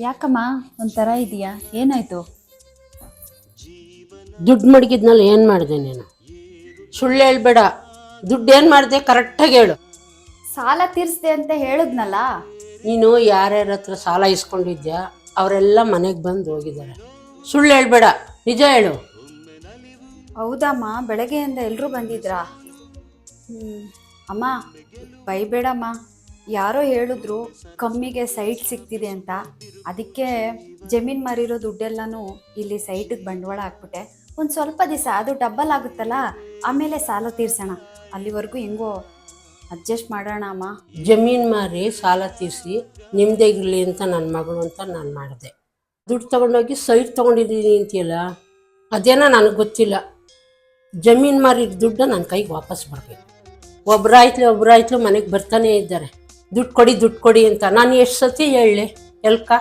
ಯಾಕಮ್ಮ ಒಂಥರ ಇದೆಯಾ? ಏನಾಯ್ತು? ದುಡ್ಡು ಮಡಗಿದ್ನಲ್ಲ, ಏನು ಮಾಡಿದೆ ನೀನು? ಸುಳ್ಳು ಹೇಳ್ಬೇಡ. ದುಡ್ಡು ಏನು ಮಾಡಿದೆ ಕರೆಕ್ಟಾಗಿ ಹೇಳು. ಸಾಲ ತೀರಿಸ್ದೆ ಅಂತ ಹೇಳಿದ್ನಲ್ಲ. ನೀನು ಯಾರ್ಯಾರ ಹತ್ರ ಸಾಲ ಇಸ್ಕೊಂಡಿದ್ಯಾ ಅವರೆಲ್ಲ ಮನೆಗೆ ಬಂದು ಹೋಗಿದ್ದಾರೆ. ಸುಳ್ಳು ಹೇಳ್ಬೇಡ, ನಿಜ ಹೇಳು. ಹೌದಮ್ಮ, ಬೆಳಗ್ಗೆಯಿಂದ ಎಲ್ಲರೂ ಬಂದಿದ್ರಾ? ಅಮ್ಮ ಬೈಬೇಡಮ್ಮ. ಯಾರೋ ಹೇಳಿದ್ರು ಕಮ್ಮಿಗೆ ಸೈಟ್ ಸಿಗ್ತಿದೆ ಅಂತ, ಅದಕ್ಕೆ ಜಮೀನು ಮಾರಿರೋ ದುಡ್ಡೆಲ್ಲನೂ ಇಲ್ಲಿ ಸೈಟಿಗೆ ಬಂಡವಾಳ ಹಾಕ್ಬಿಟ್ಟೆ. ಒಂದು ಸ್ವಲ್ಪ ದಿವಸ ಅದು ಡಬ್ಬಲ್ ಆಗುತ್ತಲ್ಲ, ಆಮೇಲೆ ಸಾಲ ತೀರ್ಸೋಣ. ಅಲ್ಲಿವರೆಗೂ ಹೆಂಗೋ ಅಡ್ಜಸ್ಟ್ ಮಾಡೋಣ ಅಮ್ಮ. ಜಮೀನು ಮಾರಿ ಸಾಲ ತೀರಿಸಿ ನಿಮ್ಮದೇ ಇರಲಿ ಅಂತ ನನ್ನ ಮಗಳು ಅಂತ ನಾನು ಮಾಡಿದೆ. ದುಡ್ಡು ತೊಗೊಂಡೋಗಿ ಸೈಟ್ ತೊಗೊಂಡಿದ್ದೀನಿ ಅಂತೀಯಲ್ಲ, ಅದೇನೋ ನನಗೆ ಗೊತ್ತಿಲ್ಲ. ಜಮೀನು ಮಾರಿ ದುಡ್ಡು ನನ್ನ ಕೈಗೆ ವಾಪಸ್ ಬರಬೇಕು. ಒಬ್ಬರಾಯ್ತು ಮನೆಗೆ ಬರ್ತಾನೇ ಇದ್ದಾರೆ, ದುಡ್ಡು ಕೊಡಿ ಅಂತ. ನಾನು ಎಷ್ಟು ಸತಿ ಹೇಳಲಿ ಎಲ್ಕ?